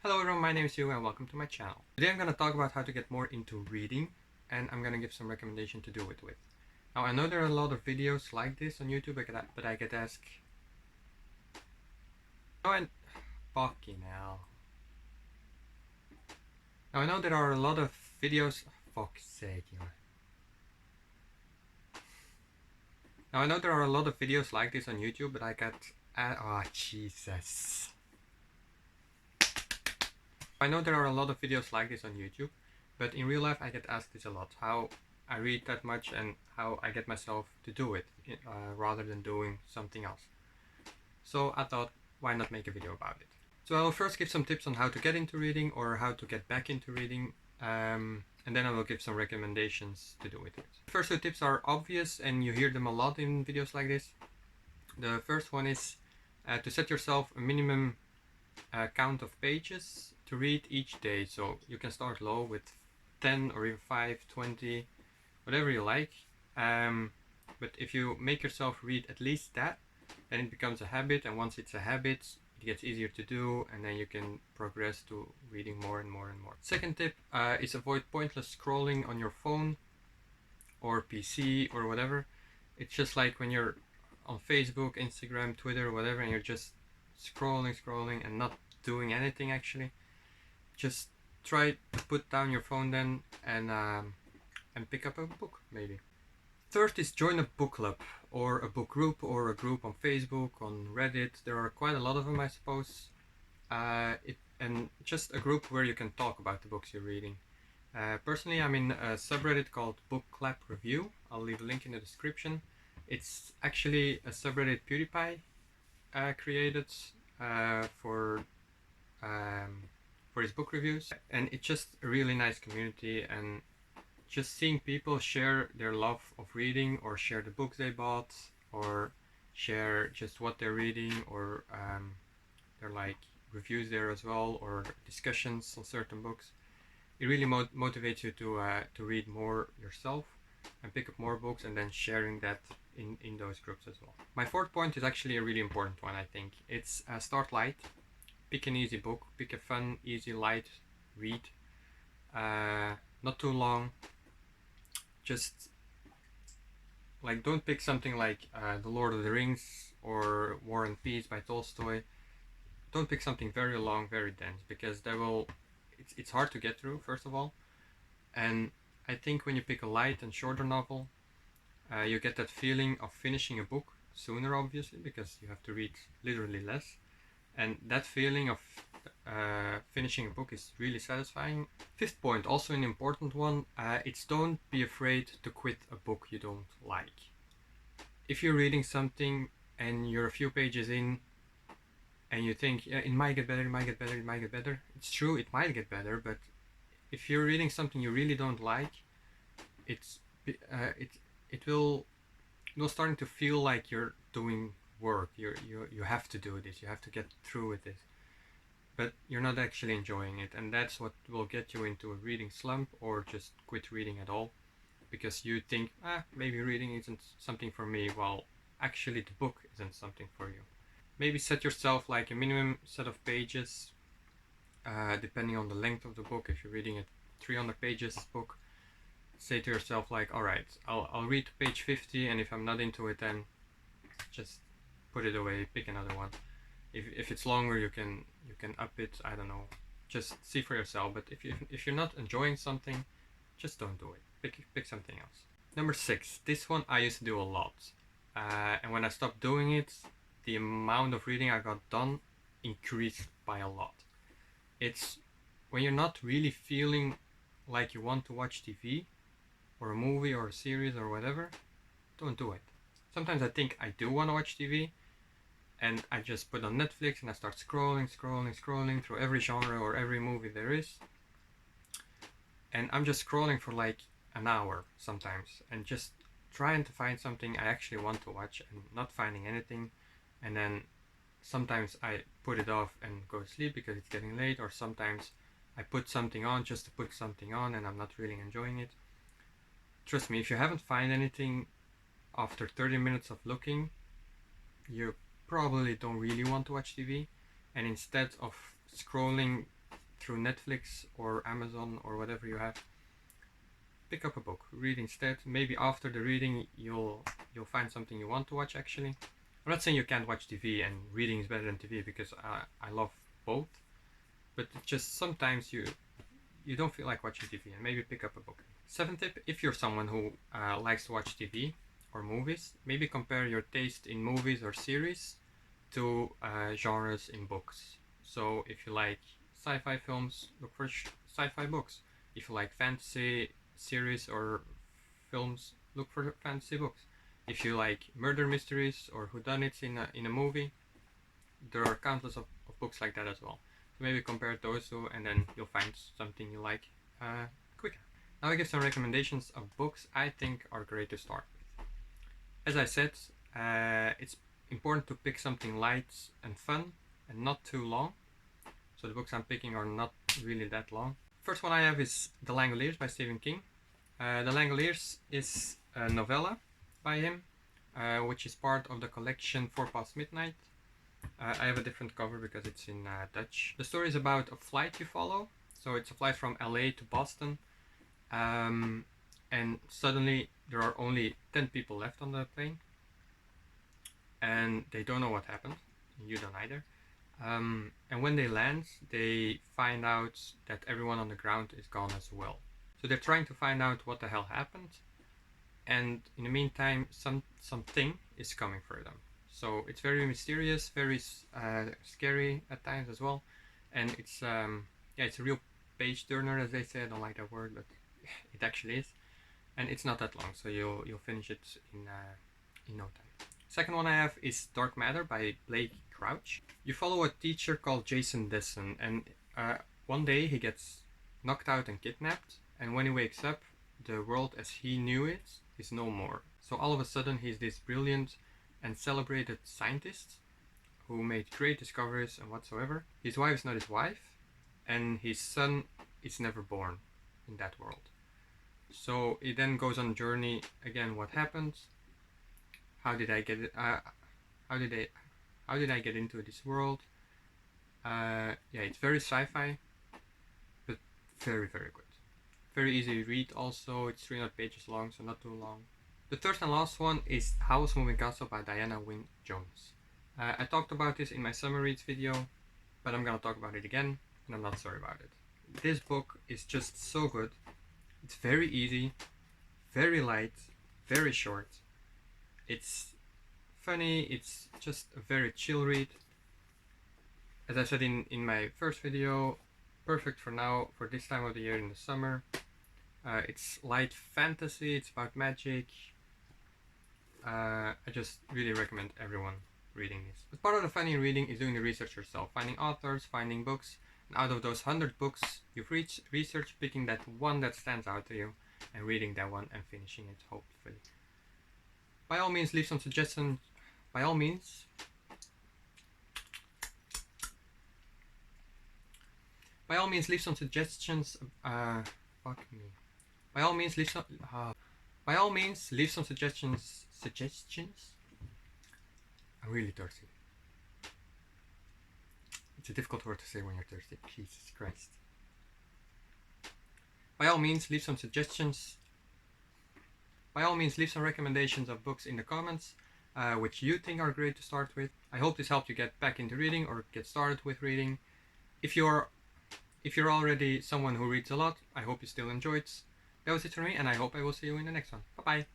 Hello everyone, my name is Hugh and welcome to my channel. Today I'm going to talk about how to get more into reading, and I'm going to give some recommendation to do it with. Now I know there are a lot of videos like this on YouTube, but I get asked... Oh, and... Fucking hell. Now I know there are a lot of videos... Fuck's sake, you know. Now I know there are a lot of videos like this on YouTube, but I get... oh, Jesus. I know there are a lot of videos like this on YouTube, but in real life I get asked this a lot. How I read that much and how I get myself to do it, rather than doing something else. So I thought, why not make a video about it? So I will first give some tips on how to get into reading or how to get back into reading. And then I will give some recommendations to do with it. The first two tips are obvious and you hear them a lot in videos like this. The first one is to set yourself a minimum count of pages to read each day. So you can start low with 10 or even 5, 20, whatever you like. But if you make yourself read at least that, then it becomes a habit, and once it's a habit, it gets easier to do, and then you can progress to reading more and more and more. Second tip is avoid pointless scrolling on your phone or PC or whatever. It's just like when you're on Facebook, Instagram, Twitter, whatever, and you're just scrolling and not doing anything actually. Just try to put down your phone then and pick up a book maybe. Third is join a book club or a book group or a group on Facebook, on Reddit. There are quite a lot of them, I suppose. And just a group where you can talk about the books you're reading. Personally, I'm in a subreddit called Book Club Review. I'll leave a link in the description. It's actually a subreddit PewDiePie created for his book reviews, and it's just a really nice community, and just seeing people share their love of reading or share the books they bought or share just what they're reading, or they're like reviews there as well, or discussions on certain books. It really motivates you to read more yourself and pick up more books, and then sharing that in those groups as well. My fourth point is actually a really important one, I think. It's start light. Pick an easy book, pick a fun, easy, light read. Not too long. Just like, don't pick something like The Lord of the Rings or War and Peace by Tolstoy. Don't pick something very long, very dense, because it's hard to get through, first of all. And I think when you pick a light and shorter novel, you get that feeling of finishing a book sooner, obviously, because you have to read literally less. And that feeling of finishing a book is really satisfying. Fifth point, also an important one, it's don't be afraid to quit a book you don't like. If you're reading something and you're a few pages in and you think, yeah, it might get better, it might get better, it might get better. It's true, it might get better, but if you're reading something you really don't like, it will starting to feel like you're doing work. You have to do this, you have to get through with this, but you're not actually enjoying it, and that's what will get you into a reading slump, or just quit reading at all, because you think, maybe reading isn't something for me, while actually the book isn't something for you. Maybe set yourself like a minimum set of pages, depending on the length of the book. If you're reading a 300 pages book, say to yourself like, alright, I'll read to page 50, and if I'm not into it, then just put it away, pick another one. If it's longer, you can up it, I don't know, just see for yourself. But if you're not enjoying something, just don't do it, pick something else. Number 6, this one I used to do a lot, and when I stopped doing it, the amount of reading I got done increased by a lot. It's when you're not really feeling like you want to watch TV or a movie or a series or whatever, don't do it. Sometimes I think I do want to watch TV, and I just put on Netflix and I start scrolling through every genre or every movie there is, and I'm just scrolling for like an hour sometimes, and just trying to find something I actually want to watch and not finding anything. And then sometimes I put it off and go to sleep because it's getting late, or sometimes I put something on just to put something on and I'm not really enjoying it. Trust me, if you haven't found anything after 30 minutes of looking, you probably don't really want to watch TV, and instead of scrolling through Netflix or Amazon or whatever you have, pick up a book, read instead. Maybe after the reading you'll find something you want to watch actually. I'm not saying you can't watch TV and reading is better than TV, because I love both, but just sometimes you don't feel like watching TV, and maybe pick up a book. 7th tip, if you're someone who likes to watch TV or movies, maybe compare your taste in movies or series to genres in books. So if you like sci-fi films, look for sci-fi books. If you like fantasy series or films, look for fantasy books. If you like murder mysteries or whodunits in a movie, there are countless of books like that as well. So maybe compare those two, and then you'll find something you like quicker. Now I give some recommendations of books I think are great to start with. As I said, it's important to pick something light and fun and not too long. So the books I'm picking are not really that long. First one I have is The Langoliers by Stephen King. The Langoliers is a novella by him, which is part of the collection 4 Past Midnight. I have a different cover because it's in Dutch. The story is about a flight you follow. So it's a flight from LA to Boston. And suddenly there are only 10 people left on the plane. And they don't know what happened. You don't either. And when they land, they find out that everyone on the ground is gone as well. So they're trying to find out what the hell happened. And in the meantime, something is coming for them. So it's very mysterious, very scary at times as well. And it's it's a real page turner, as they say. I don't like that word, but it actually is. And it's not that long, so you'll finish it in no time. Second one I have is Dark Matter by Blake Crouch. You follow a teacher called Jason Desson, and one day he gets knocked out and kidnapped, and when he wakes up, the world as he knew it is no more. So all of a sudden he's this brilliant and celebrated scientist who made great discoveries and whatsoever. His wife is not his wife, and his son is never born in that world. So he then goes on a journey again. What happened? How did I get it? How did I get into this world? It's very sci-fi, but very, very good. Very easy to read also. It's 300 pages long, so not too long. The third and last one is Howl's Moving Castle by Diana Wynne Jones. I talked about this in my summer reads video, but I'm gonna talk about it again, and I'm not sorry about it. This book is just so good. It's very easy, very light, very short. It's funny, it's just a very chill read. As I said in my first video, perfect for now, for this time of the year in the summer. It's light fantasy, it's about magic. I just really recommend everyone reading this. But part of the fun in reading is doing the research yourself, finding authors, finding books, and out of those 100 books you've researched, picking that one that stands out to you and reading that one and finishing it, hopefully. By all means, leave some suggestions. By all means, leave some suggestions. Fuck me. By all means, leave some suggestions. I'm really thirsty. It's a difficult word to say when you're thirsty. Jesus Christ. By all means, leave some suggestions. By all means, leave some recommendations of books in the comments, which you think are great to start with. I hope this helped you get back into reading or get started with reading. If you're already someone who reads a lot, I hope you still enjoyed. That was it for me, and I hope I will see you in the next one. Bye bye.